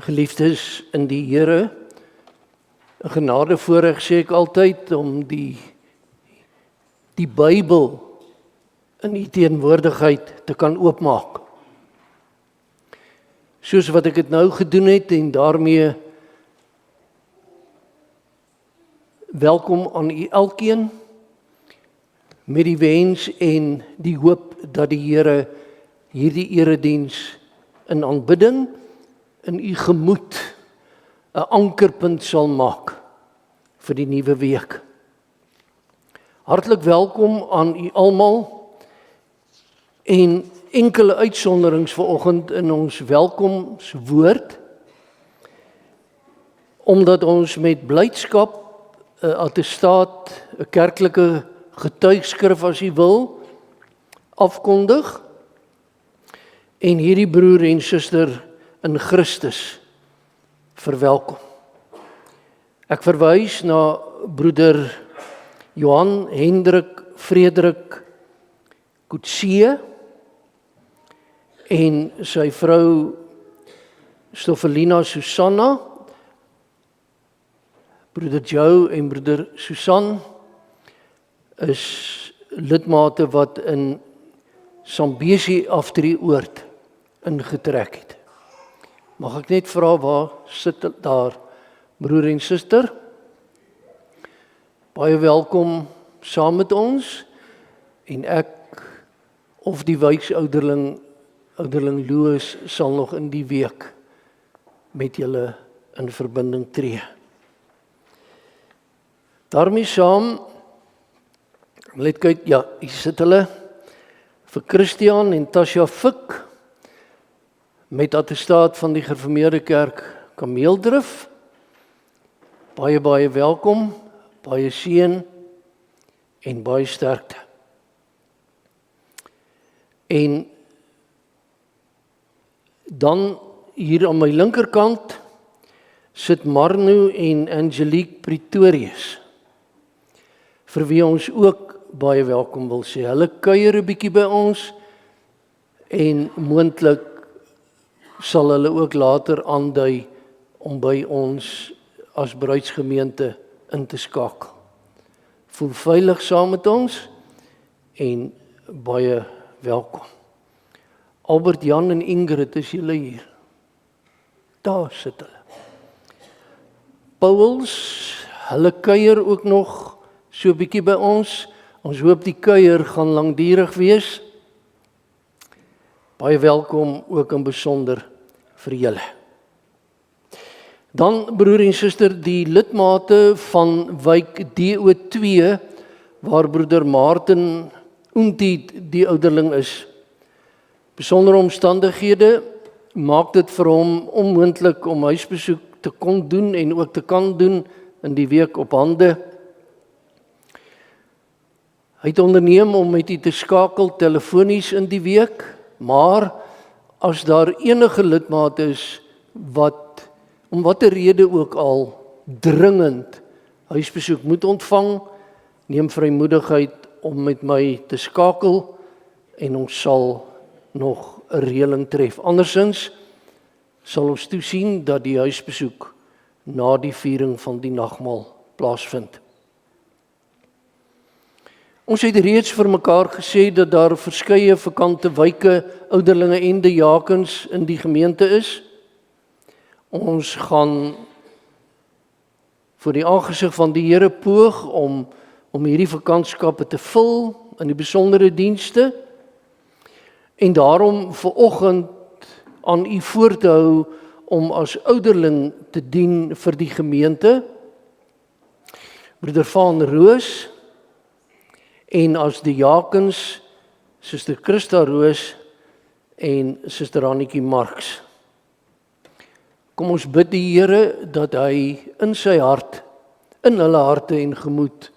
Geliefdes in die Here, 'n genadevoorreg sê ek altyd om die Bybel in die teenwoordigheid te kan oopmaak. Soos wat ek dit nou gedoen het en daarmee welkom aan u elkeen met die wens en die hoop dat die Here hierdie erediens in aanbidding in u gemoed 'n ankerpunt sal maak vir die nuwe week. Hartlik welkom aan u almal en enkele uitsonderings vanoggend in ons welkomswoord, omdat ons met blydskap 'n attestaat, 'n kerklike getuigskrif as u wil, afkondig en hierdie broer en suster in Christus verwelkom. Ek verwys na broeder Johan Hendrik Frederik Coetzee en sy vrou Stofelina Susanna, broeder Joe en broeder Susan is lidmate wat in Sambesi Aftreeoord ingetrek het. Mag ek net vra, waar sit daar broer en suster? Baie welkom saam met ons en ek of die wijkouderling Louis sal nog in die week met julle in verbinding tree. Daarmee saam, let kyk, ja, hier sit hulle, vir Christian en Tasha Fik, met attestaat van die Gereformeerde Kerk Kameeldrif. Baie welkom, baie seën en baie sterkte. En dan hier aan my linkerkant sit Marno en Angelique Pretorius, vir wie ons ook baie welkom wil sê. Hulle kuier 'n bietjie by ons en moontlik sal hulle ook later aandui om by ons as bruidsgemeente in te skakel. Voel veilig saam met ons en baie welkom. Albert, Jan en Ingrid, is julle hier? Daar sit hulle. Pauls, hulle kuier ook nog so 'n bietjie by ons. Ons hoop die kuier gaan langdurig wees. Baie welkom ook in besonder vir julle. Dan, broer en suster, die lidmate van wijk DO2, waar broeder Martin Oentiet die ouderling is. Besondere omstandighede maak dit vir hom onmoontlik om huisbesoek te kon doen en ook te kan doen in die week op hande. Hy het onderneem om met u te skakel telefonies in die week, maar as daar enige lidmaat is wat om watter rede ook al dringend huisbesoek moet ontvang, neem vrymoedigheid om met my te skakel en ons sal nog 'n reëling tref. Andersins sal ons toesien dat die huisbesoek na die viering van die nagmaal plaasvind. Ons het reeds vir mekaar gesê dat daar verskeie vakante wyke, ouderlinge en diakens in die gemeente is. Ons gaan voor die aangesig van die Here poog om hierdie vakantskappe te vul in die besondere dienste en daarom vanoggend aan u voor te hou om as ouderling te dien vir die gemeente, broeder Van Roos, en as diakens suster Christa Roos en suster Annetjie Marx. Kom ons bid die Here dat hy in sy hart, in hulle harte en gemoed,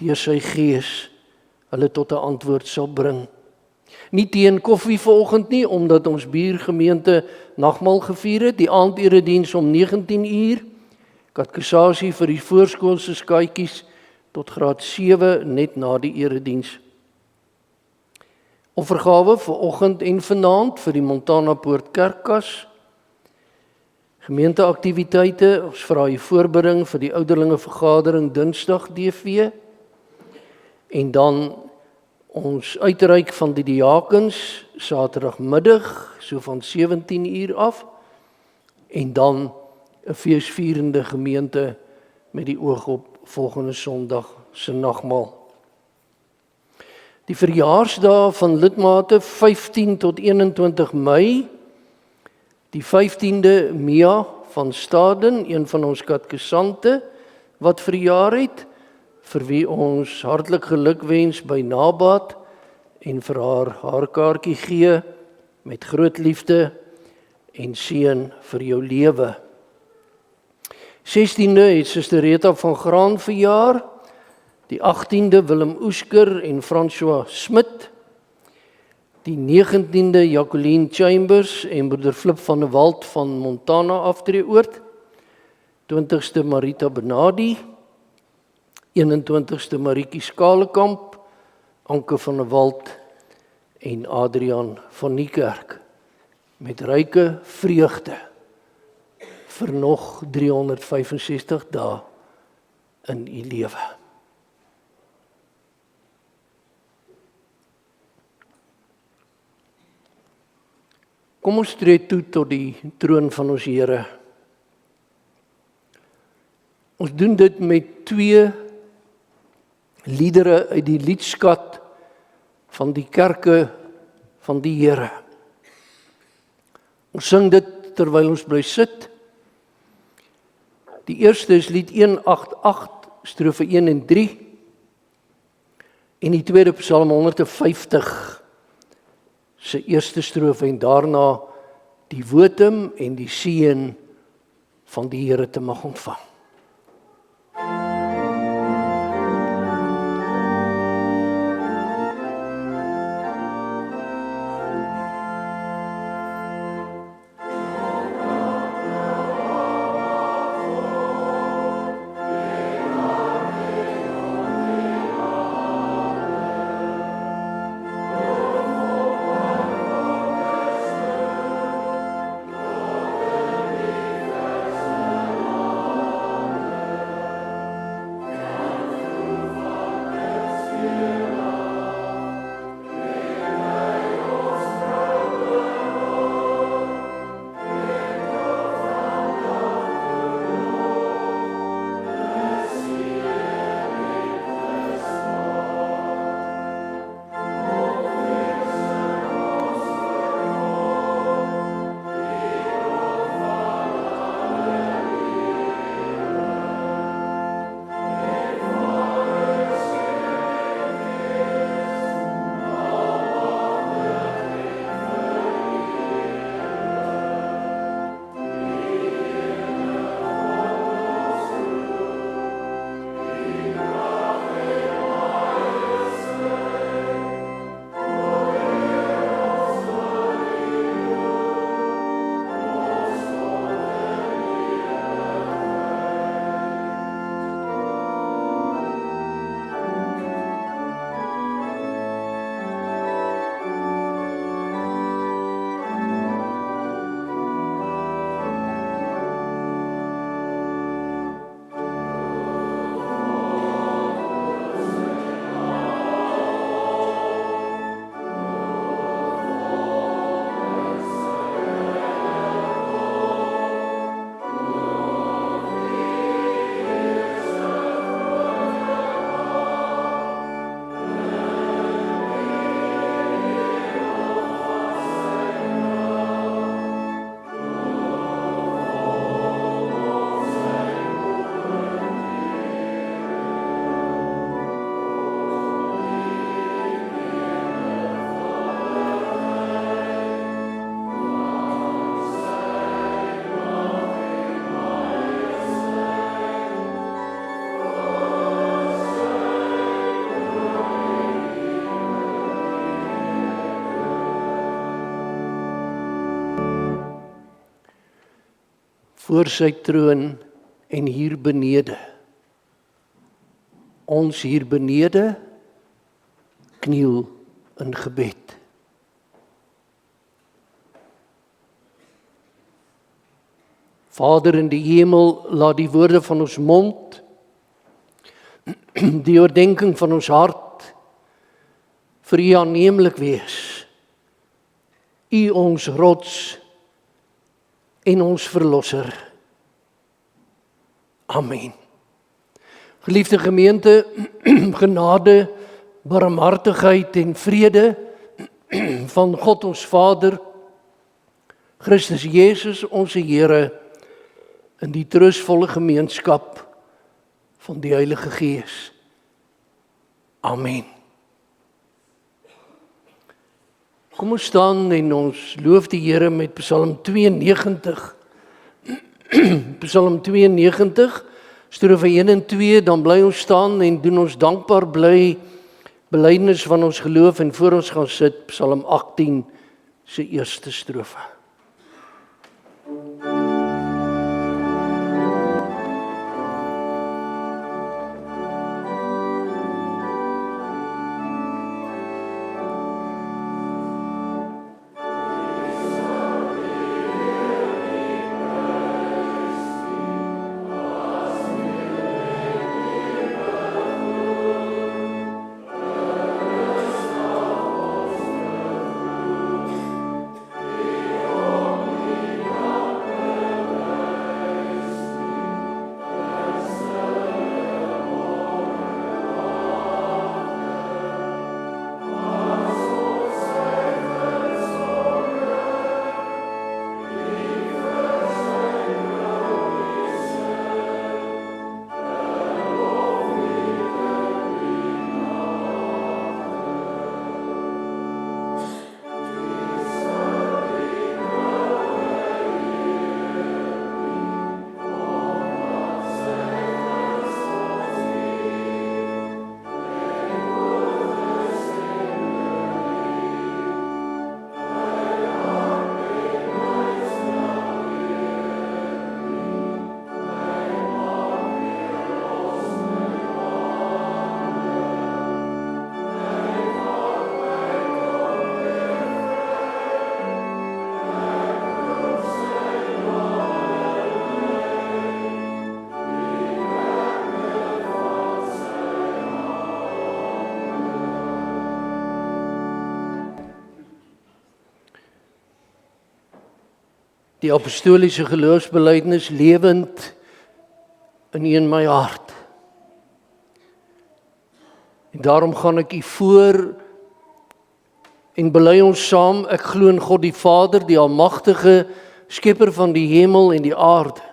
deur sy gees, hulle tot 'n antwoord sal bring. Nie teen koffie vanoggend nie, omdat ons buurgemeente nagmaal gevier het, die aandediens om 19 uur, katekisasie vir die voorskoolse skaatjies tot graad 7 net na die erediens. Offergawe vir oggend en vanaand vir die Montana Poort Kerkkas, Gemeenteaktiwiteite, ons vra die voorbereiding vir die ouderlinge vergadering Dinsdag DV, en dan ons uitreik van die diakens Saterdagmiddag, so van 17 uur af, en dan 'n feesvierende gemeente met die oog op volgende Sondag se nagmaal. Die verjaarsdae van lidmate 15 tot 21 Mei, die 15de Mia van Staden, een van ons katkesante wat verjaar het, vir wie ons hartlik gelukwens by Nabaat en vir haar kaartjie gee met groot liefde en seën vir jou lewe. 16de het Suster Rita van Graan verjaar, die 18de Willem Oesker en François Smit, die 19de Jacqueline Chambers en broeder Flip van der Walt van Montana Aftreeoord, 20ste Marita Benadi, 21ste Marietjie Skalekamp, Anke van der Walt en Adrian van Niekerk, met ryke vreugde vir nog 365 dae in u lewe. Kom ons tree toe tot die troon van ons Here. Ons doen dit met 2 liedere uit die liedskat van die kerke van die Here. Ons sing dit terwyl ons bly sit. Die eerste is lied 188, strofe 1 en 3, en die tweede Psalm 150, se eerste strofe, en daarna die wotum en die seën van die Here te mag ontvang. voor sy troon en hier benede. Ons hier benede kniel in gebed. Vader in die hemel, laat die woorde van ons mond, die oordeenking van ons hart, vir U aanneemlik wees. U ons rots en ons verlosser. Amen. Geliefde gemeente, genade, barmhartigheid en vrede van God ons Vader, Christus Jesus onze Here, in die troostvolle gemeenskap van die Heilige Gees. Amen. Kom ons staan en ons loof die Here met Psalm 92. Psalm 92, strofe 1 en 2, dan bly ons staan en doen ons dankbaar bly belydenis van ons geloof en voor ons gaan sit, Psalm 18 se eerste strofe. Die apostoliese geloofsbelijdenis lewend in my hart. En daarom gaan ek u voor en bely ons saam, ek glo in God die Vader, die almagtige skepper van die hemel en die aarde.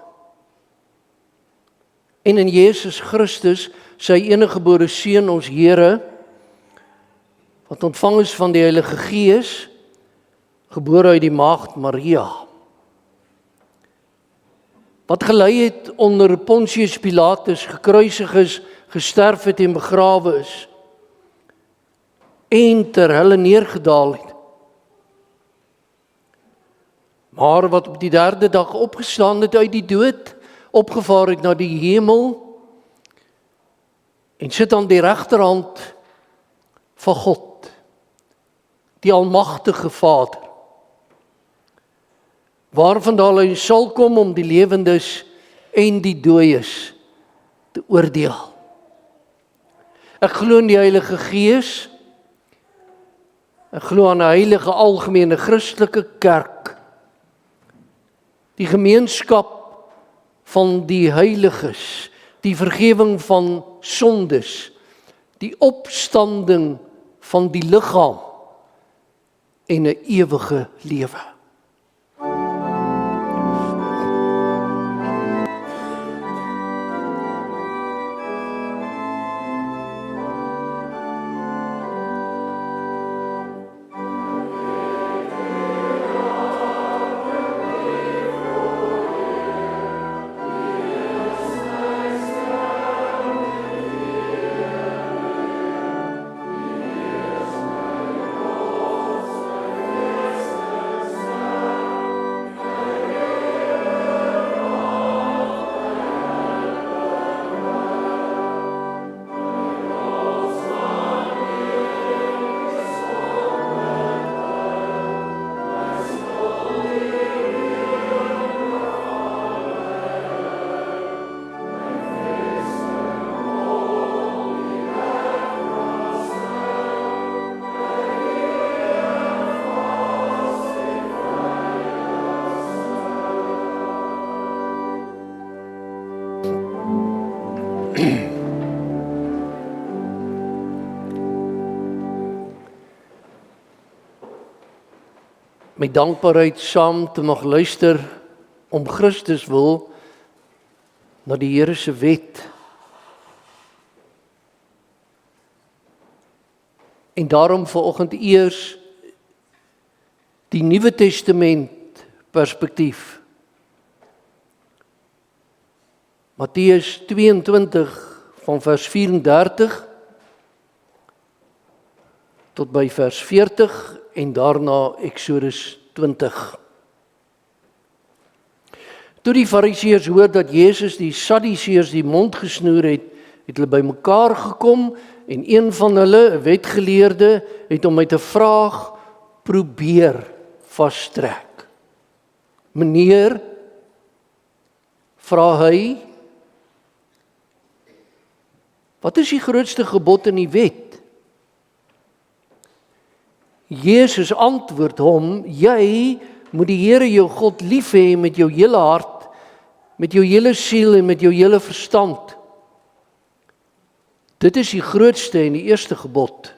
En in Jesus Christus, sy eniggebore Seun, ons Here, wat ontvang is van die Heilige Gees, gebore uit die maagd Maria, wat gelei het onder Pontius Pilatus, gekruisig is, gesterf het en begrawe is, en ter helle neergedaal het, maar wat op die 3de dag opgestaan het uit die dood, opgevaar het na die hemel, en sit aan die regterhand van God, die almagtige Vader, waarvandaan hy sal kom om die lewendes en die dooies te oordeel. Ek glo in die Heilige Gees, ek glo aan 'n heilige algemene Christelike kerk, die gemeenskap van die heiliges, die vergewing van sondes, die opstanding van die liggaam en 'n ewige lewe. met dankbaarheid saam te mag luister om Christus wil na die Here se wet. En daarom vanoggend eers die Nuwe Testament perspektief. Matteus 22 van vers 34 tot by vers 40 en daarna Eksodus 20. Toe die Fariseërs hoor dat Jesus die Sadduseërs die mond gesnoer het, het hulle bymekaar gekom en een van hulle, 'n wetgeleerde, het hom met 'n vraag probeer vastrek. Meneer, vra hy, wat is die grootste gebod in die wet? Jesus antwoord hom, jy moet die Here jou God lief hê met jou hele hart, met jou hele siel en met jou hele verstand. Dit is die grootste en die eerste gebod.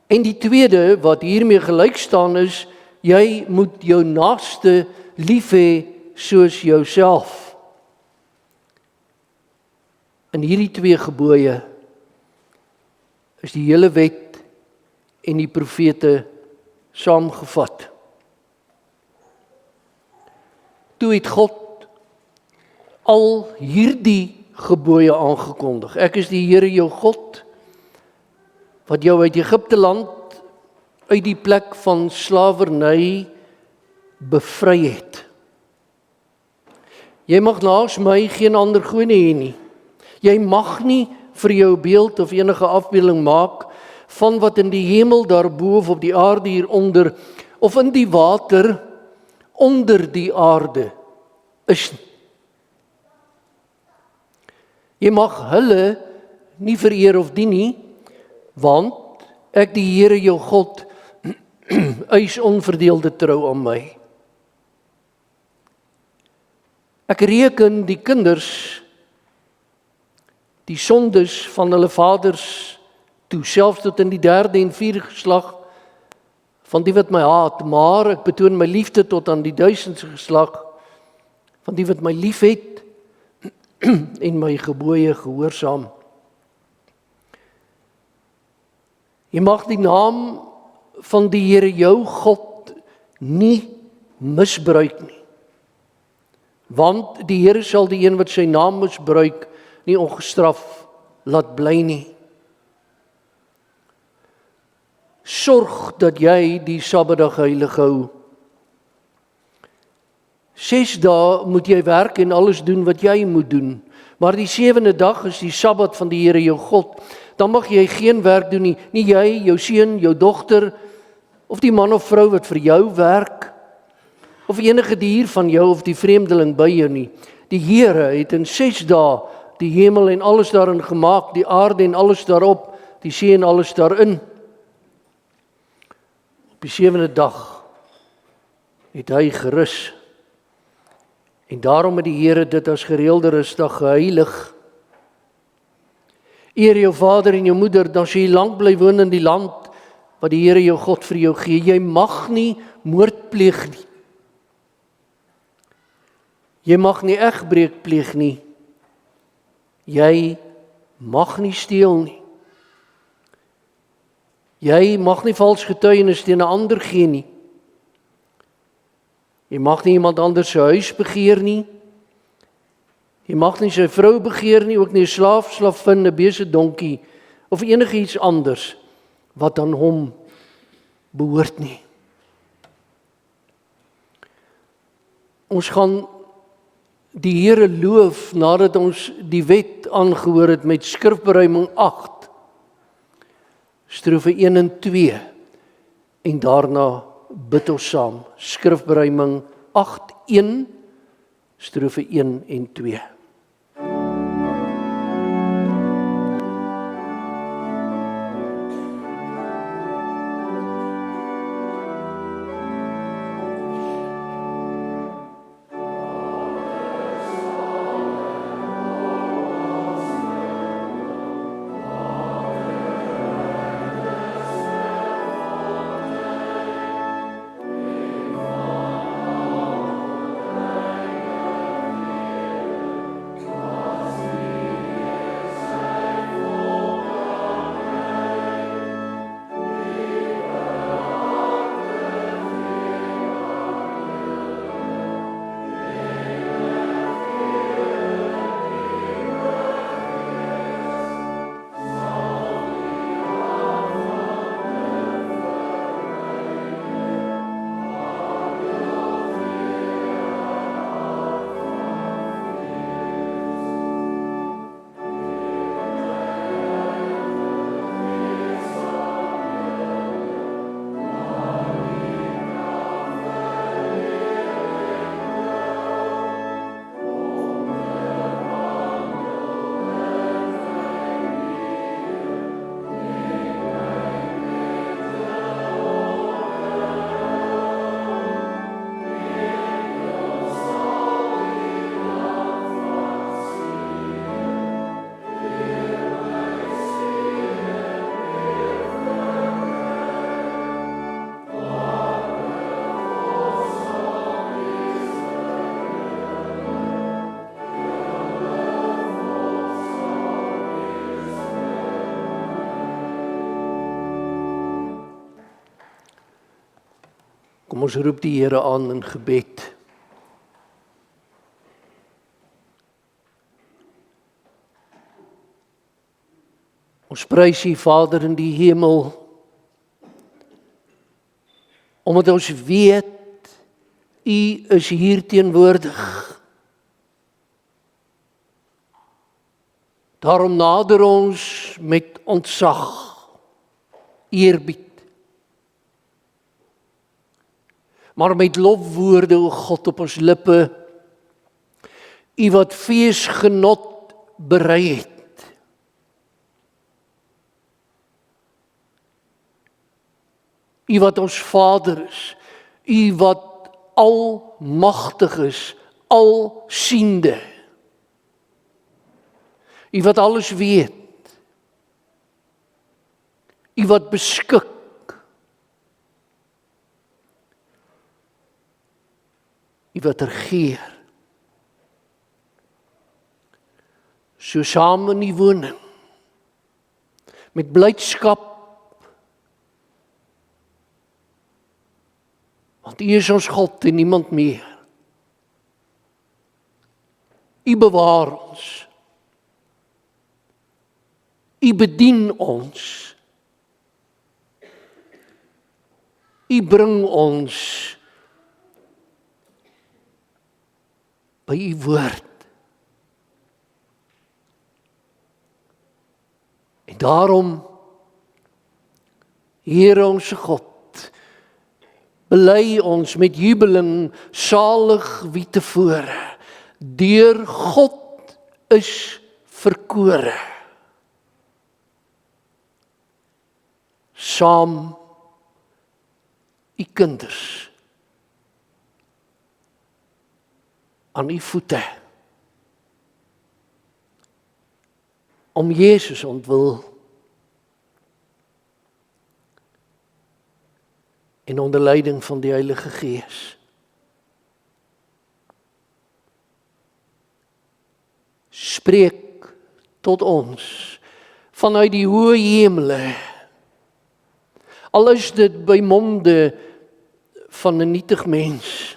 En die tweede wat hiermee gelyk staan is, jy moet jou naaste lief hê soos jouself. In hierdie twee gebooie is die hele wet en die profete saamgevat. Toe het God al hierdie gebooie aangekondig. Ek is die Here jou God, wat jou uit Egipte land, uit die plek van slawerny bevry het. Jy mag naas my geen ander gode hê nie. Jy mag nie vir jou beeld of enige afbeelding maak van wat in die hemel daarbo of op die aarde hieronder of in die water onder die aarde is. Jy mag hulle nie vereer of dien nie, want ek die Here jou God eis onverdeelde trou aan my. Ek reken die kinders die sondes van hulle vaders toe, selfs tot in die 3de en 4de geslag van die wat my haat, maar ek betoon my liefde tot aan die 1000ste geslag van die wat my lief het en my gebooie gehoorsaam. Jy mag die naam van die Here jou God nie misbruik nie, want die Here sal die een wat sy naam misbruik nie ongestraf laat bly nie. Sorg dat jy die Sabbatdag heilig hou. 6 dae moet jy werk en alles doen wat jy moet doen, maar die 7de dag is die Sabbat van die Here jou God. Dan mag jy geen werk doen nie, nie jy, jou seun, jou dogter, of die man of vrou wat vir jou werk, of enige dier van jou of die vreemdeling by jou nie. Die Here het in 6 dae die hemel en alles daarin gemaak, die aarde en alles daarop, die see en alles daarin. Op die 7de dag het hy gerus. En daarom het die Here dit as gereelde rusdag geheilig. Eer jou vader en jou moeder, dan sal jy lank bly woon in die land wat die Here jou God vir jou gee. Jy mag nie moord pleeg nie. Jy mag nie egbreek pleeg nie. Jy mag nie steel nie. Jy mag nie vals getuienis teen 'n ander gee nie. Jy mag nie iemand anders se huis begeer nie. Jy mag nie sy vrou begeer nie, ook nie 'n slaaf, slavin, 'n besedonkie of enigiets anders wat aan hom behoort nie. Ons gaan die Here loof nadat ons die wet aangehoor het met skrifberuiming 8, strofe 1 en 2, en daarna bid ons saam. Skrifberuiming 8:1, strofe 1 en 2. Kom ons roep die Here aan in gebed. Ons prys U, Vader in die hemel, omdat ons weet, U is hier teenwoordig. Daarom nader ons met ontzag, eerbied, maar met lofwoorde, o God, op ons lippe, U wat feesgenot berei het. U wat ons Vader is, U wat almagtig is, alsiende. U wat alles weet. U wat beskik. U wat regeer. So saam in die woning, met blydskap, want U is ons God en niemand meer. U bewaar ons. U bedien ons. U bring ons by U woord. En daarom, Here ons God, bely ons met jubeling, salig wie tevore, deur God is verkore. Saam U kinders aan U voete, om Jesus ontwil en onder leiding van die Heilige Gees. Spreek tot ons vanuit die hoë hemele, al is dit by monde van 'n nietig mens.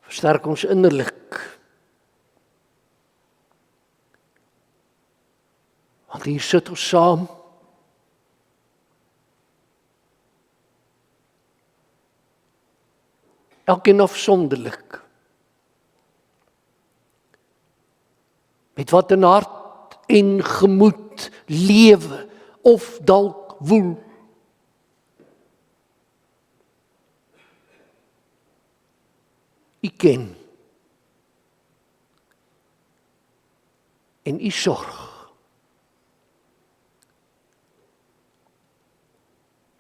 Versterk ons innerlik, want hier sit ons saam. Elkeen afsonderlik, met wat in hart en gemoed lewe of dalk woel. U ken en U sorg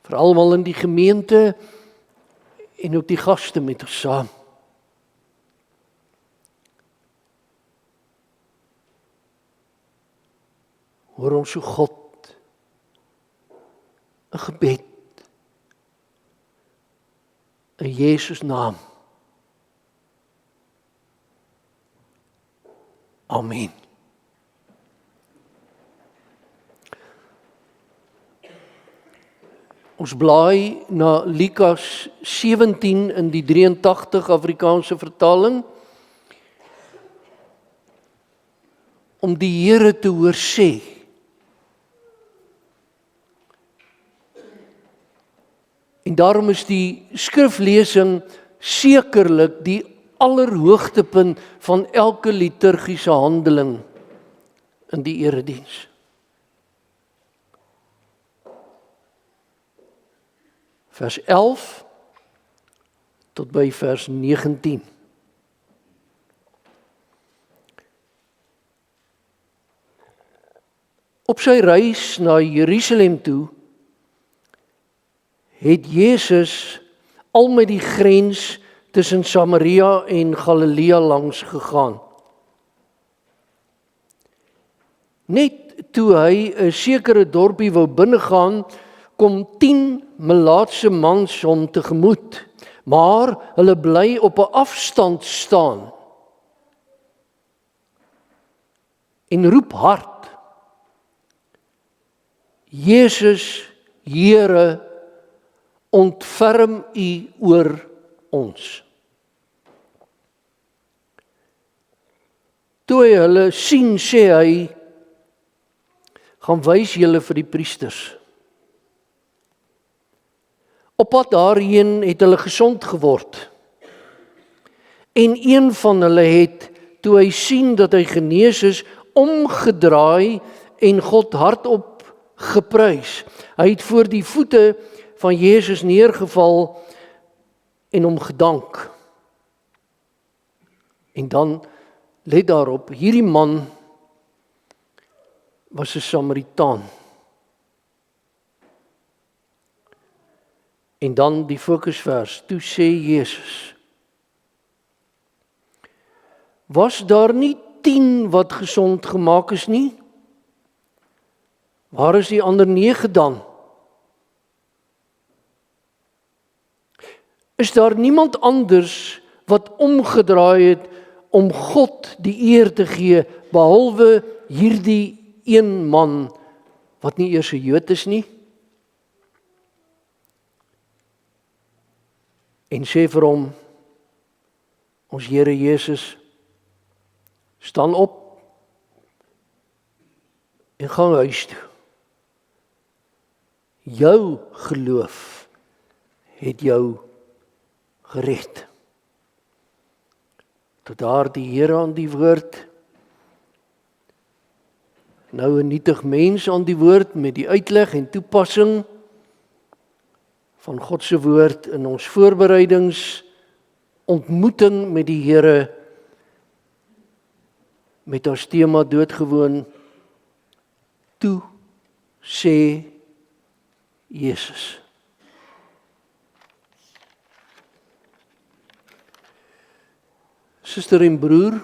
vir almal in die gemeente en ook die gaste met ons saam. Hoor ons, o God, 'n gebed in Jesus naam. Amen. Ons blaai na Lukas 17 in die 83 Afrikaanse vertaling, om die Here te hoor sê. En daarom is die skriflesing sekerlik die allerhoogtepunt van elke liturgiese handeling in die erediens. Vers 11 tot by vers 19. Op sy reis na Jerusalem toe, het Jesus al met die grens tussen Samaria en Galilea langs gegaan. Net toe hy 'n sekere dorpie wou binnegaan, kom 10 melaatse mans hom tegemoet, maar hulle bly op 'n afstand staan en roep hard: Jesus, Here, ontferm U oor ons. Toe hy hulle sien, sê hy, gaan wys julle vir die priesters. Op pad daarheen het hulle gesond geword. En een van hulle het, toe hy sien dat hy genees is, omgedraai en God hardop geprys. Hy het voor die voete van Jesus neergeval en hom gedank. En dan let daarop, hierdie man was 'n Samaritaan. En dan die fokusvers, toe sê Jesus, was daar nie 10 wat gesond gemaak is nie? Waar is die ander 9 dan? Is daar niemand anders wat omgedraai het om God die eer te gee, behalwe hierdie een man, wat nie eers 'n Jood is nie? En sê vir hom, ons Here Jesus, staan op en gaan huis toe. Jou geloof het jou gered. Tot daar die Here aan die woord, nou 'n nietig mens aan die woord met die uitleg en toepassing van God se woord in ons voorbereidings, ontmoeting met die Here, met ons tema doodgewoon, toe sê Jesus. Suster en broer,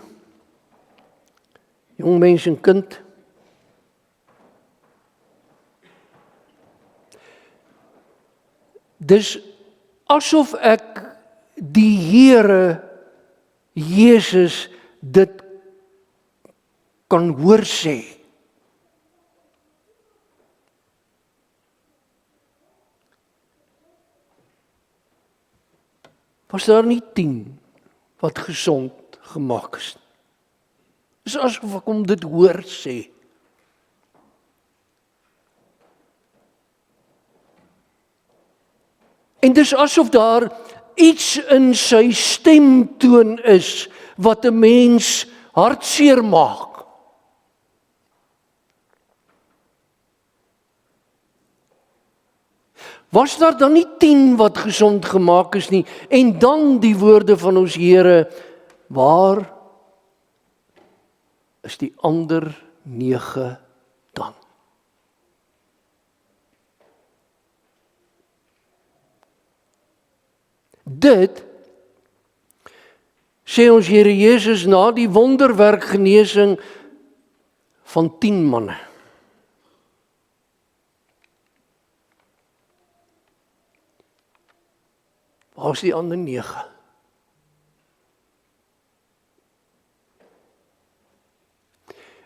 jong mens en kind, dis asof ek die Here Jesus dit kan hoor sê. Was daar nie 10 wat gesond gemaak is? Dis asof ek hom dit hoor sê. En dis asof daar iets in sy stemtoon is wat 'n mens hartseer maak. Was daar dan nie 10 wat gesond gemaak is nie? En dan die woorde van ons Here, waar is die ander 9 dan? Dit sê ons Here Jesus na die wonderwerk genesing van 10 manne. Waar is die ander 9?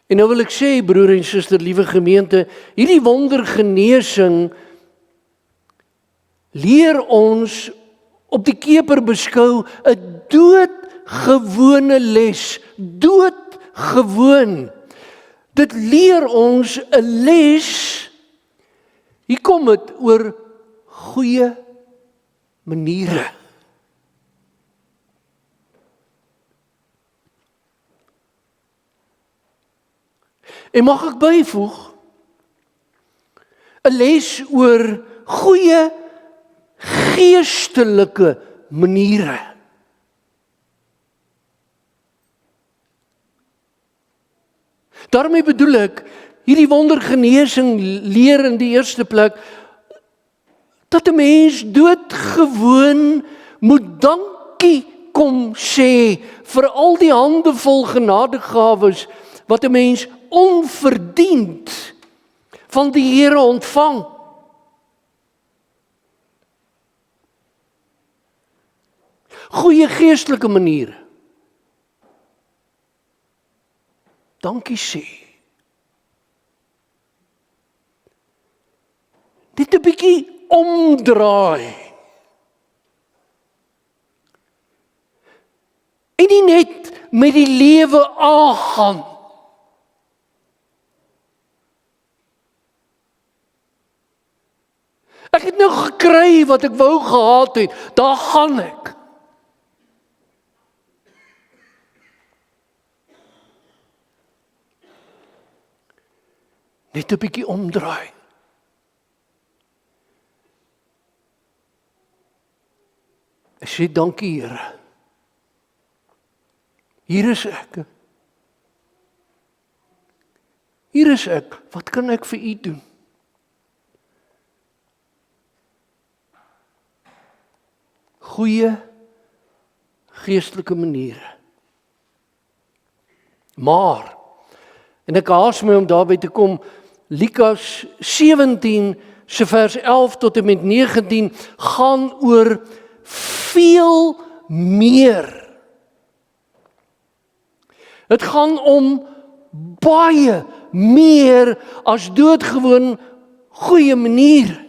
En nou wil ek sê, broer en suster, liewe gemeente, hierdie wondergenesing leer ons op die keper beskou 'n doodgewone les, doodgewoon. Dit leer ons 'n les, hier kom dit oor goeie maniere. En mag ek byvoeg, 'n les oor goeie geestelike maniere. Daarmee bedoel ek, hierdie wondergenesing leer in die eerste plek, dat 'n mens doodgewoon moet dankie kom sê vir al die handevol genadegawes wat 'n mens onverdiend van die Here ontvang. Goeie geestelike maniere. Dankie sê. net 'n bietjie omdraai. En nie net met die lewe aangaan. Ek het nou gekry wat ek wou gehad het, daar gaan ek. Net 'n bietjie omdraai. Ek sê dankie Here. Hier is ek. Hier is ek. Wat kan ek vir u doen? Goeie geestelike maniere. Maar, en ek haas my om daarby te kom, Lukas 17 se vers 11 tot en met 19 gaan oor veel meer. Het gaan om baie meer as doodgewoon goeie maniere.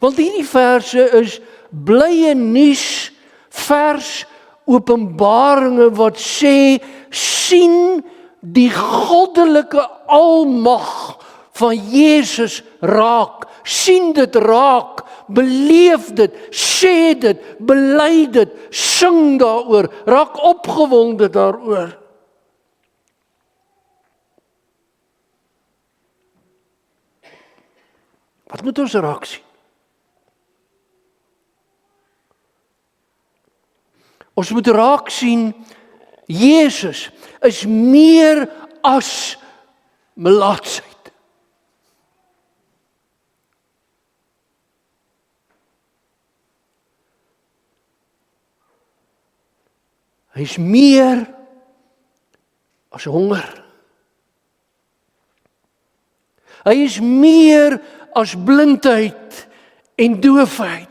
Want hierdie verse is blye nuus, vers Openbaringe wat sê, sien die goddelike almag van Jesus raak, sien dit raak, beleef dit, sê dit, bely dit, sing daaroor, raak opgewonde daaroor. Wat moet ons raak sien? Ons moet raak sien, Jesus is meer as melaatsheid. Hy is meer as honger. Hy is meer as blindheid en doofheid.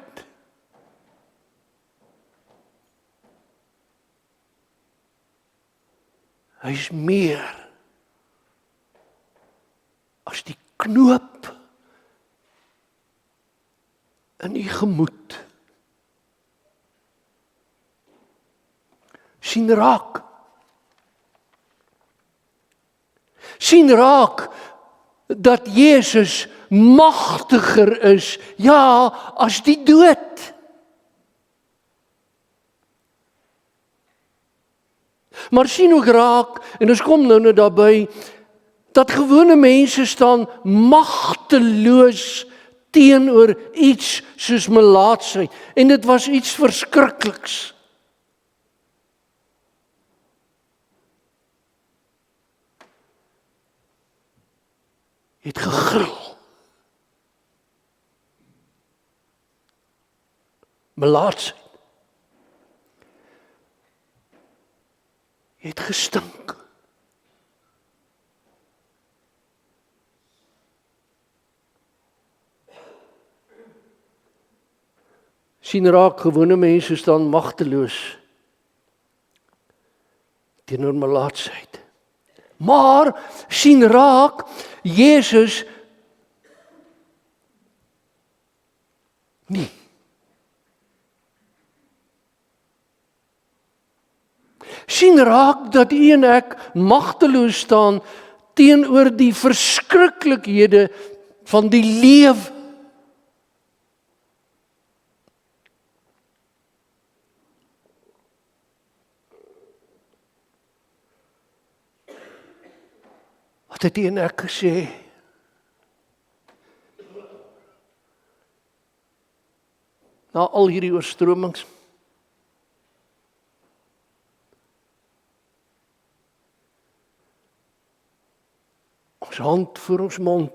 Hy is meer as die knoop in u gemoed. Sien raak. Sien raak dat Jesus magtiger is, ja, as die dood. Maar sien ook raak, en ons kom nou net daarby, dat gewone mense staan magteloos teenoor iets soos melaatsheid. En dit was iets verskrikliks. Het gegril. Melaatsheid. Het gestink. Sien raak, gewone mense staan magteloos teenoor melaatsheid. Maar sien raak, Jesus nie. Sien raak dat u en ek magteloos staan teenoor die verskriklikhede van die lewe. Wat het u en ek gesê? Na al hierdie oorstromings. Ons hand voor ons mond.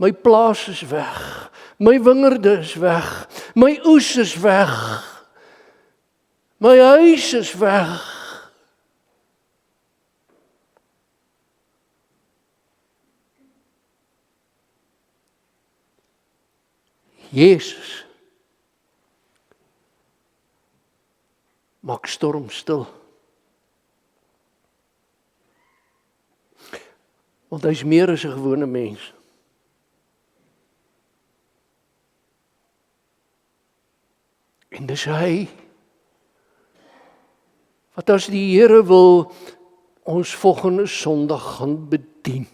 My plaas is weg. My wingerde is weg. My oes is weg. My huis is weg. Jesus maak storm stil. Want hy is meer as 'n gewone mens. En dis hy, wat as die Here wil, ons volgende Sondag gaan bedien.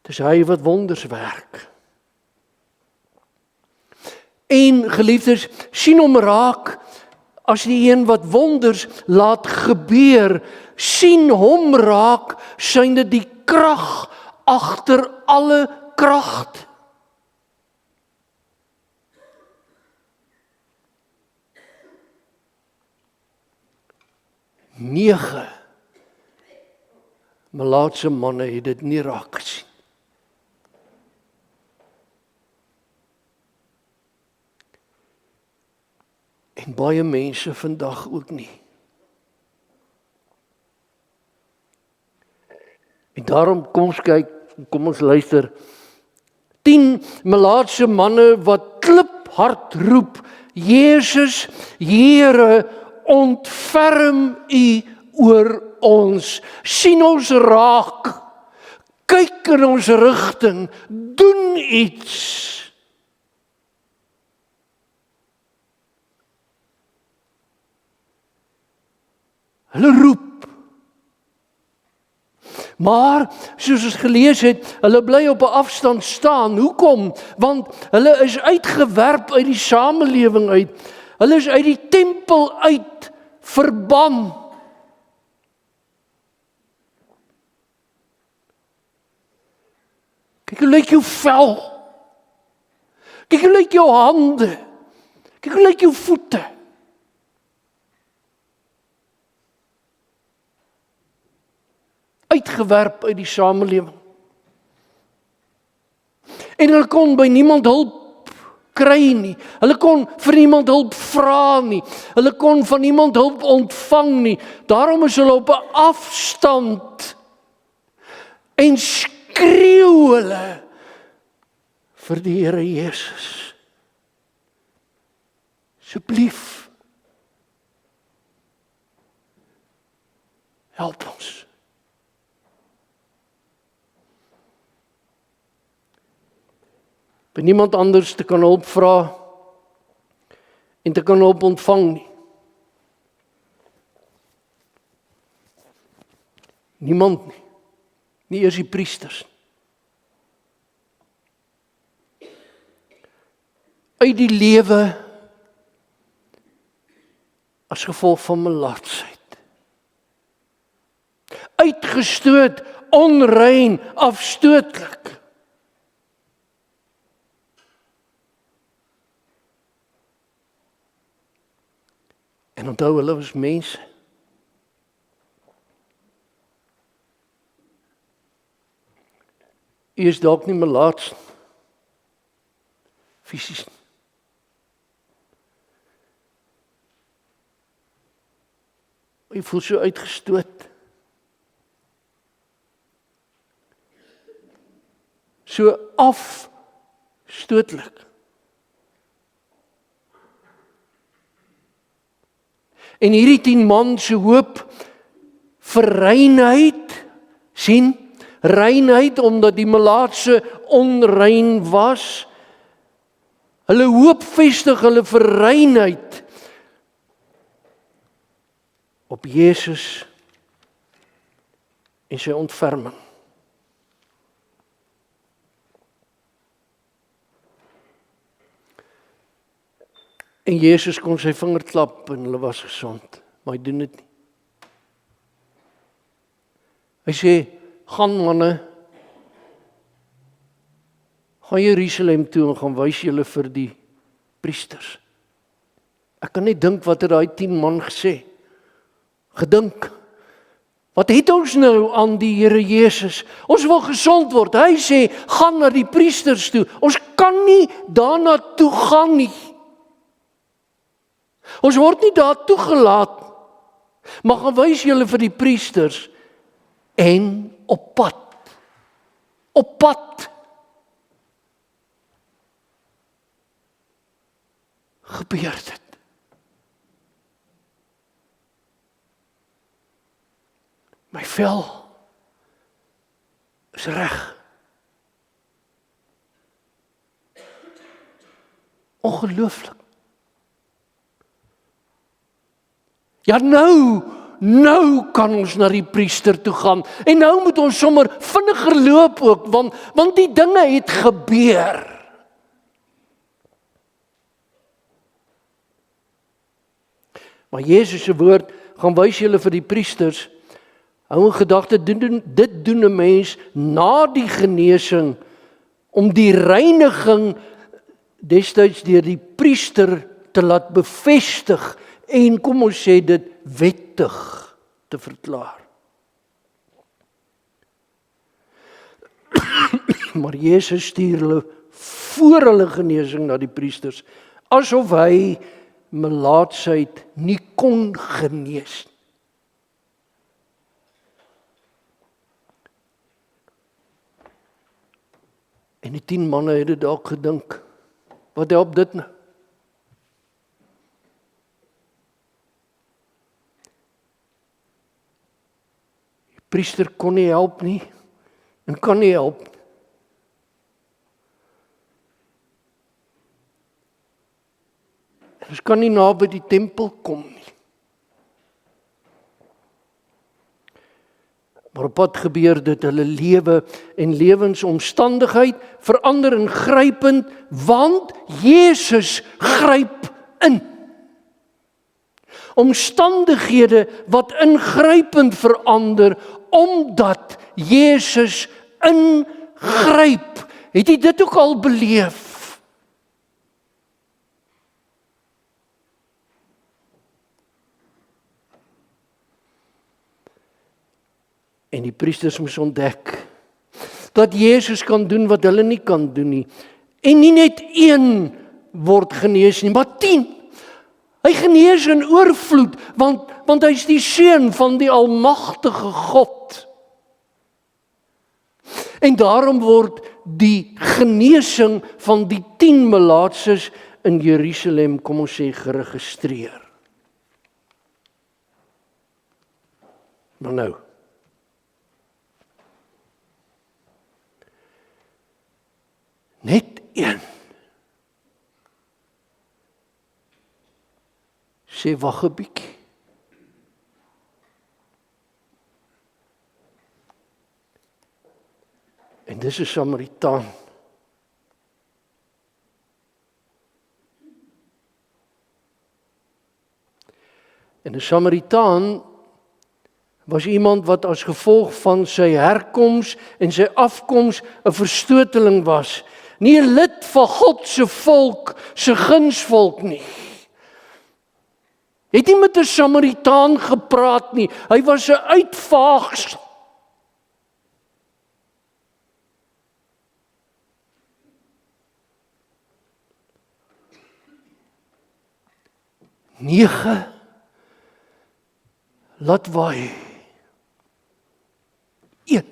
Dis hy wat wonders werk. En geliefdes, sien hom raak as die een wat wonders laat gebeur, sien hom raak, synde die krag agter alle kragte. Nege melaatse manne het dit nie raak gesien. En baie mense vandag ook nie. En daarom kom ons kyk, kom ons luister. 10 melaatse manne wat kliphard roep, Jesus, Here, ontferm U oor ons. Sien ons raak, kyk in ons rigting, doen iets. Hulle roep. Maar, soos ons gelees het, hulle bly op 'n afstand staan. Hoekom? Want hulle is uitgewerp uit die samelewing uit. Hulle is uit die tempel uit verban. Kyk hoe lyk jou vel. Kyk hoe lyk jou hande. Kyk hoe lyk jou voete. Uitgewerp uit die samelewing. En hulle kon by niemand hulp kry nie. Hulle kon vir niemand hulp vra nie. Hulle kon van niemand hulp ontvang nie. Daarom is hulle op 'n afstand en skreeu hulle vir die Here Jesus. Asseblief, help ons. By niemand anders te kan hulp vra en te kan hulp ontvang nie. Niemand nie. Nie eers die priesters. Uit die lewe as gevolg van melaatsheid. Uitgestoot, onrein, afstootlik. En onthou, hulle was mense. U is dalk nie melaats fisies nie. U voel so uitgestoot. So afstootlik. En hierdie 10 man se hoop vir reinheid, sien, reinheid omdat die melaatse onrein was. Hulle hoop vestig hulle vir reinheid op Jesus en sy ontferming. En Jesus kon sy vinger klap en hulle was gesond, maar hy doen dit nie. Hy sê, gaan manne, gaan Jerusalem toe en gaan wys julle vir die priesters. Ek kan net dink wat het daai 10 man gesê. Gedink, wat het ons nou aan die Here Jesus? Ons wil gesond word. Hy sê, gaan na die priesters toe. Ons kan nie daarna toe gaan nie. Ons word nie daar toegelaat, maar gaan wys julle vir die priesters en op pad gebeur dit. My vel is reg. Ongelooflik. Ja, nou kan ons na die priester toe gaan. En nou moet ons sommer vinniger loop ook, want die dinge het gebeur. Maar Jesus se woord gaan wys julle vir die priesters, hou in gedagte, dit doen 'n mens na die genesing, om die reiniging destyds deur die priester te laat bevestig, en kom ons sê dit wettig te verklaar. Maar Jesus stuur hulle voor hulle genesing na die priesters, asof hy melaatsheid nie kon genees. En die 10 manne het dit dalk gedink, wat help dit nou? Die priester kon nie help nie, en kan nie help. Ons kan nie naby die tempel kom nie. Maar op pad gebeur dit, hulle lewe en lewensomstandigheid verander ingrypend, want Jesus gryp in. Omstandighede wat ingrypend verander, omdat Jesus ingryp. Het jy dit ook al beleef? En die priesters moes ontdek dat Jesus kan doen wat hulle nie kan doen nie. En nie net 1 word genees nie, maar 10. Hy genees in oorvloed, want hy is die seun van die almagtige God. En daarom word die genesing van die 10 melaatses in Jerusalem, kom ons sê, geregistreer. Maar nou, net 1 sê wag 'n bietjie. En dis 'n Samaritaan. En 'n Samaritaan was iemand wat as gevolg van sy herkoms en sy afkoms 'n verstoteling was. Nie 'n lid van God se volk, se gunsvolk nie. Hy het nie met 'n Samaritaan gepraat nie. Hy was 'n uitvaagsel. Nege laat waai. 1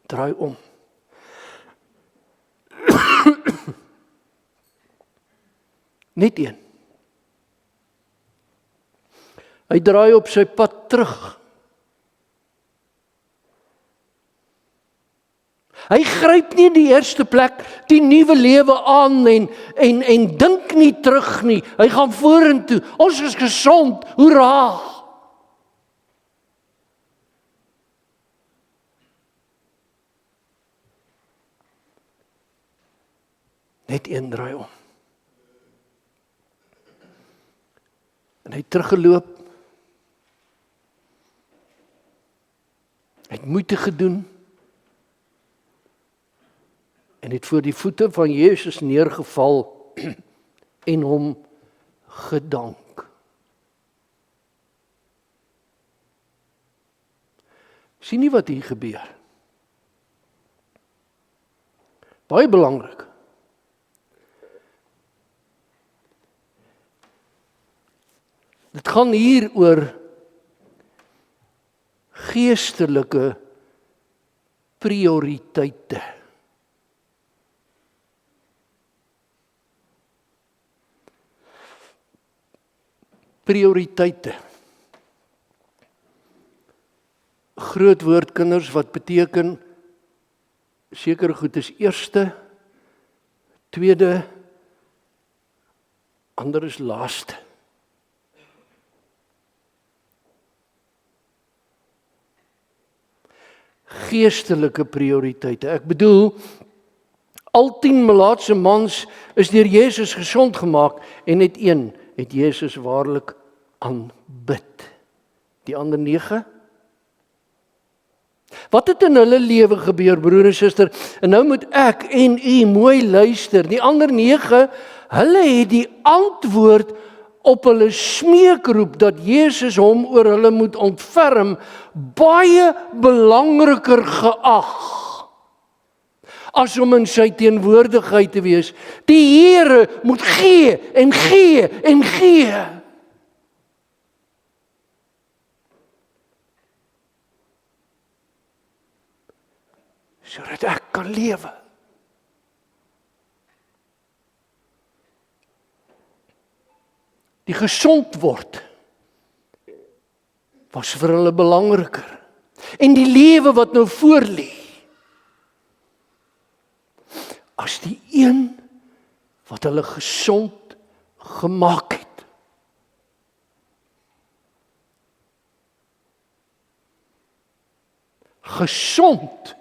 draai om. Net 1. Hy draai op sy pad terug. Hy gryp nie in die eerste plek die nuwe lewe aan en dink nie terug nie. Hy gaan vorentoe. Ons is gesond. Hoera! Net 1 draai om. En hy het teruggeloop. Hy het moeite gedoen. En het voor die voete van Jesus neergeval en hom gedank. Sien nie wat hier gebeur. Baie belangrik. Dit gaan hier oor geestelike prioriteite. Prioriteite. groot woord kinders wat beteken sekere goed is eerste, tweede, ander is laaste. Geestelike prioriteite. Ek bedoel, al 10 melaatse mans is deur Jesus gesond gemaak en net een het Jesus waarlik aanbid. Die ander 9? Wat het in hulle lewe gebeur, broer en suster? En nou moet ek en u mooi luister. Die ander 9, hulle het die antwoord op hulle smeekroep dat Jesus hom oor hulle moet ontferm, baie belangriker geag as om in sy teenwoordigheid te wees. Die Here moet gee en gee en gee. Sodat ek kan lewe. Die gesond word was vir hulle belangriker. En die lewe wat nou voor lê, as die een wat hulle gesond gemaak het. Gesond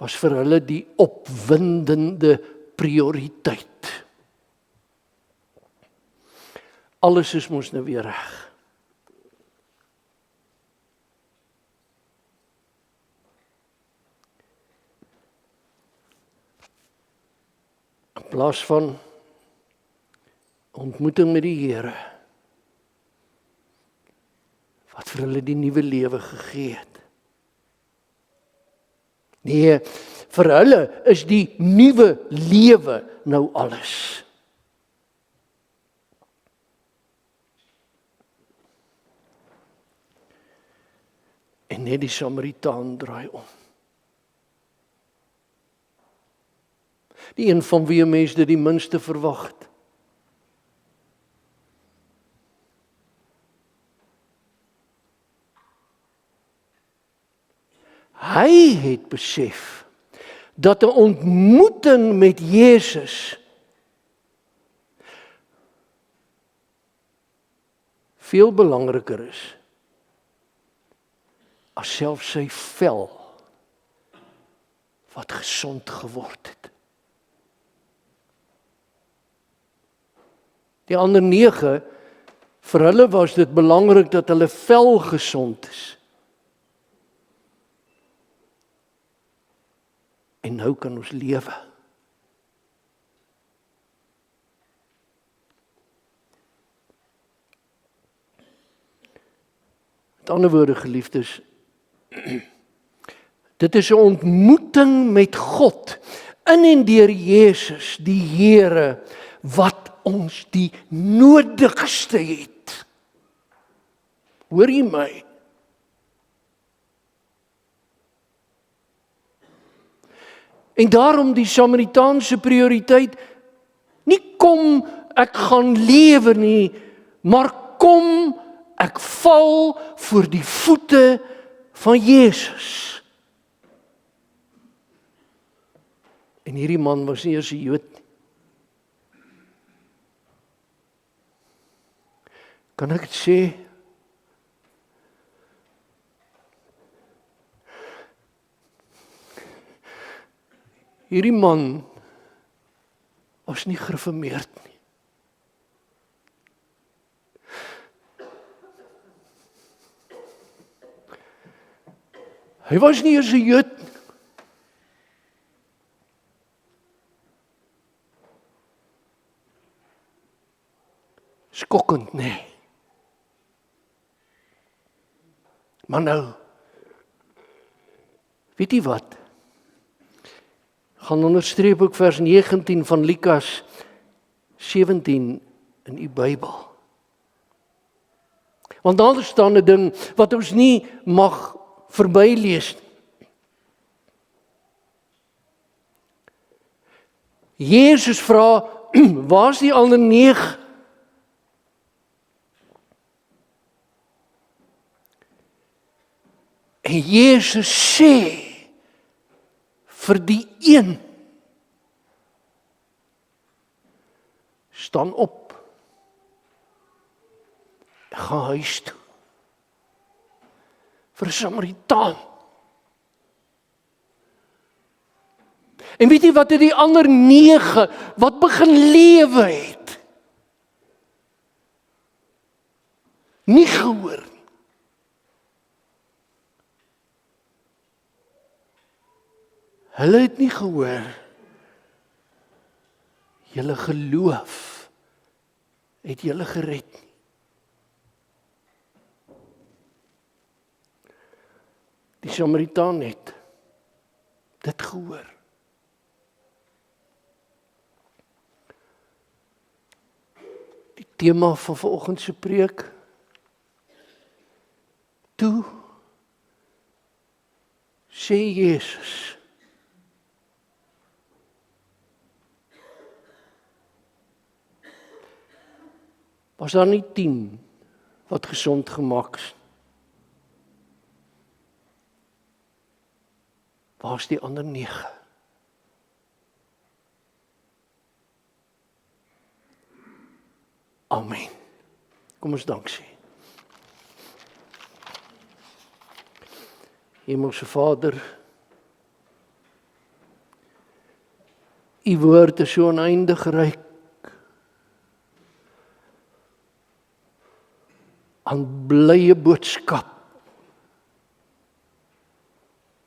was vir hulle die opwindende prioriteit. Alles is mos nou weer reg. In plaas van ontmoeting met die Here, wat vir hulle die nuwe lewe gegee het. Nee, vir hulle is die nuwe lewe nou alles. En net die Samaritaan draai om. Die een van wie 'n mens dit die minste verwag het. Hy het besef dat 'n ontmoeting met Jesus veel belangriker is as selfs sy vel wat gesond geword het. Die ander 9, vir hulle was dit belangrik dat hulle vel gesond is. En nou kan ons lewe. Met ander woorde, geliefdes, dit is 'n ontmoeting met God in en deur Jesus, die Here, wat ons die nodigste het. Hoor jy my? En daarom die Samaritaanse prioriteit, nie kom ek gaan lewe nie, maar kom ek val voor die voete van Jesus. En hierdie man was nie eers 'n Jood nie. Kan ek dit sê? Hierdie man was nie gereformeerd nie. Hy was nie eers 'n Jood nie. Skokkend, nee. Maar nou, weet jy wat? Gaan onderstreep ook vers 19 van Lukas 17 in die Bybel. Want daar staan 'n ding wat ons nie mag verbylees nie. Jesus vra, waar's die ander 9? En Jesus sê vir die een, staan op, gaan huis toe. Vir 'n Samaritaan. En weet jy wat het die ander 9 wat begin lewe het? Nie gehoor nie. Hulle het nie gehoor. Julle geloof het julle gered nie. Die Samaritaan het dit gehoor. Die tema van vanoggend se preek, toe sê Jesus, was daar nie 10 wat gesond gemaak is? Waar is die ander 9? Amen. Kom ons dank sê. Hemelse Vader, U woord is so oneindig ryk aan blye boodskap.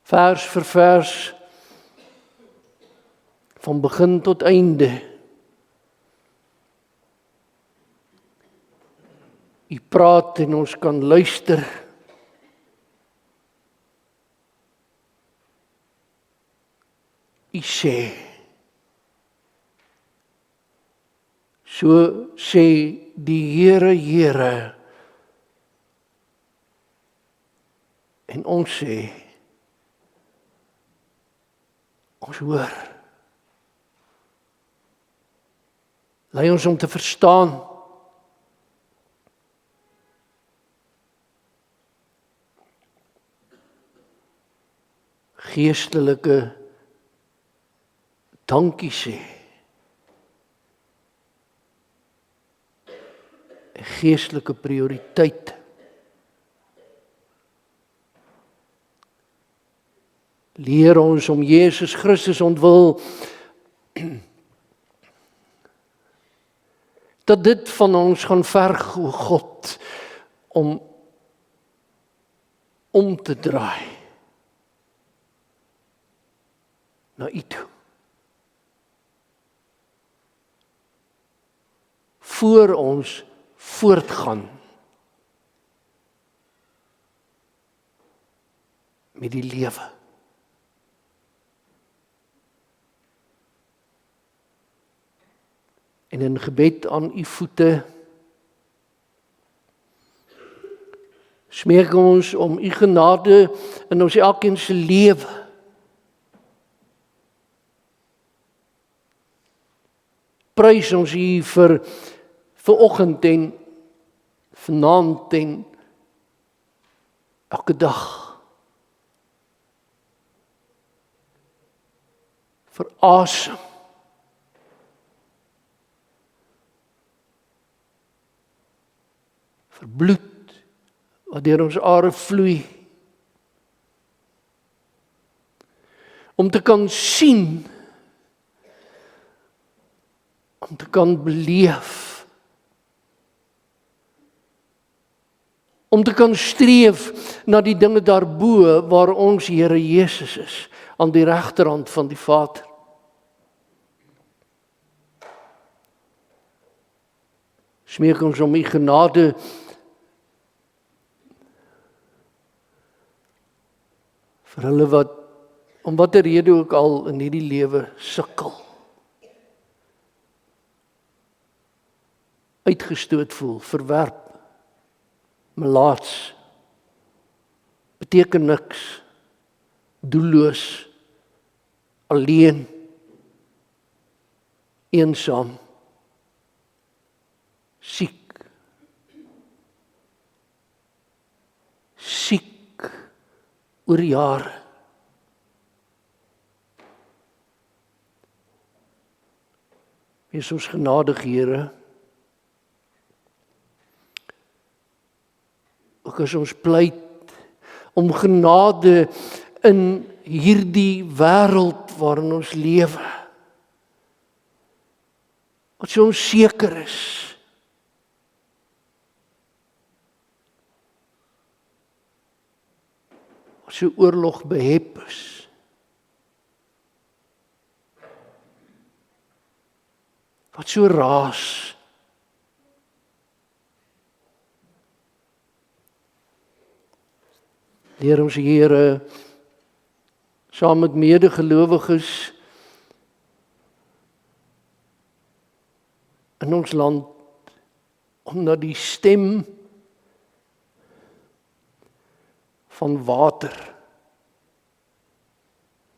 Vers vir vers, van begin tot einde. U praat en ons kan luister. U sê, so sê die Here, Here, en ons sê, ons hoor. Lei ons om te verstaan. Geestelike dankie sê. Geestelike prioriteit. Leer ons om Jesus Christus ontwil, dat dit van ons gaan verg, o God, om te draai na U toe. Voor ons voortgaan met die lewe. En in gebed aan U voete smeek ons om U genade in ons elkeen se lewe. Prys ons U vir oggend en vanaand en elke dag. Vir asem. Vir bloed wat deur ons are vloei. Om te kan sien, om te kan beleef, om te kan streef na die dinge daarbo waar ons Here Jesus is, aan die regterhand van die Vader. Smeek ons om U genade vir hulle wat om watter rede ook al in hierdie lewe sukkel, uitgestoot voel, verwerp, melaats, beteken niks, doelloos, alleen, eensaam, siek, oor jare. Wees ons genadig, Here. Ook as ons pleit om genade in hierdie wêreld waarin ons lewe. Wat so onseker is. Wat so oorlog behep is. Wat so raas. Leer ons, Here, saam met medegelowiges in ons land, om na die stem van water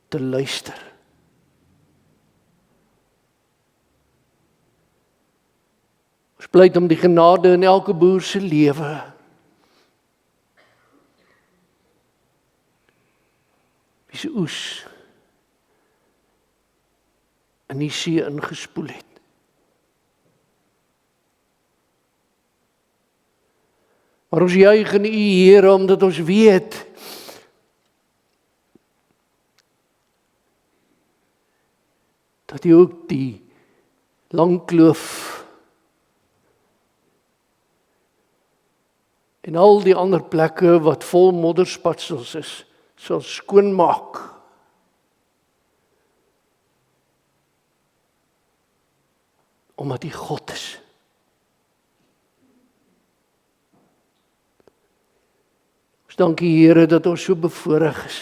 te luister. Ons pleit om die genade in elke boer se lewe. Wie se oes in die see ingespoel het. Maar ons juig in U, Here, omdat ons weet dat U ook die lang kloof en al die ander plekke wat vol modderspatsels is, sal skoonmaak. Omdat U God is. Ons dank U, Here, dat ons so bevoorreg is.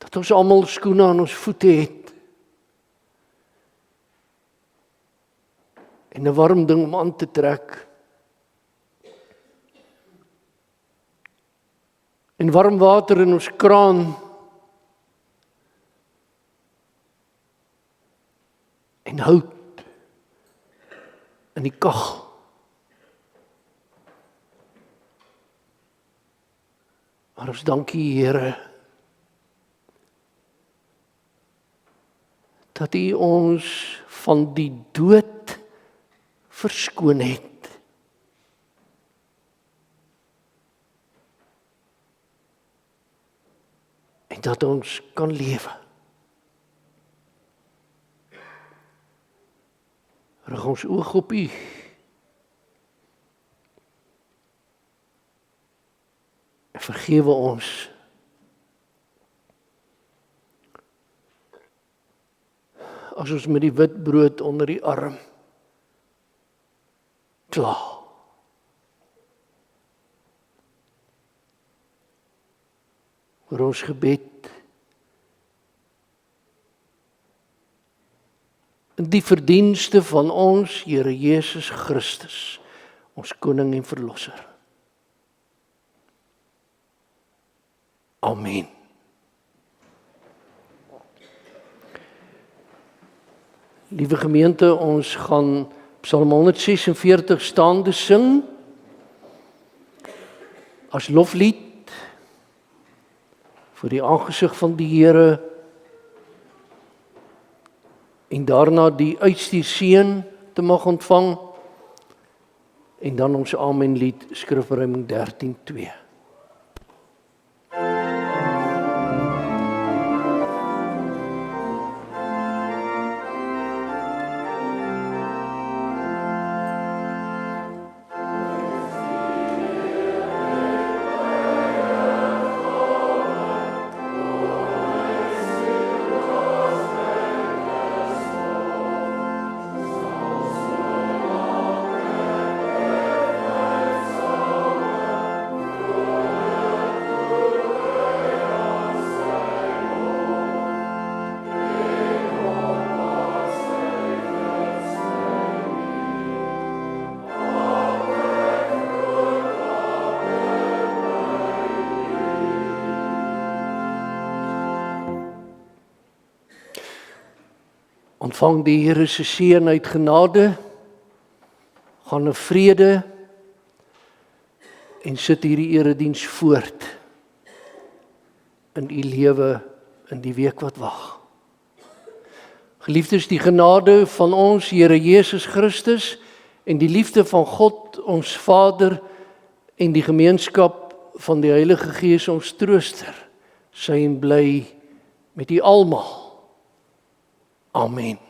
Dat ons almal skoene aan ons voete het. En 'n warm ding om aan te trek. En warm water in ons kraan. En hout in die kaggel. Maar ons dank U, Here, dat U ons van die dood verskoon het. En dat ons kan lewe. Rig ons oog op U. En vergewe ons as ons met die wit brood onder die arm kla. Oor ons gebed in die verdienste van ons Here Jesus Christus, ons koning en verlosser. Amen. Liewe gemeente, ons gaan Psalm 146 staande sing as loflied vir die aangesig van die Here en daarna die uitstuurseën te mag ontvang en dan ons amenlied Skrifruiming 13:2. Ontvang die Here se seën uit genade, Gaan in vrede en sit hierdie erediens voort in u lewe in die week wat wag. Geliefdes, die genade van ons Here Jesus Christus en die liefde van God ons Vader en die gemeenskap van die Heilige Gees ons trooster, sy en bly met u almal. Amen.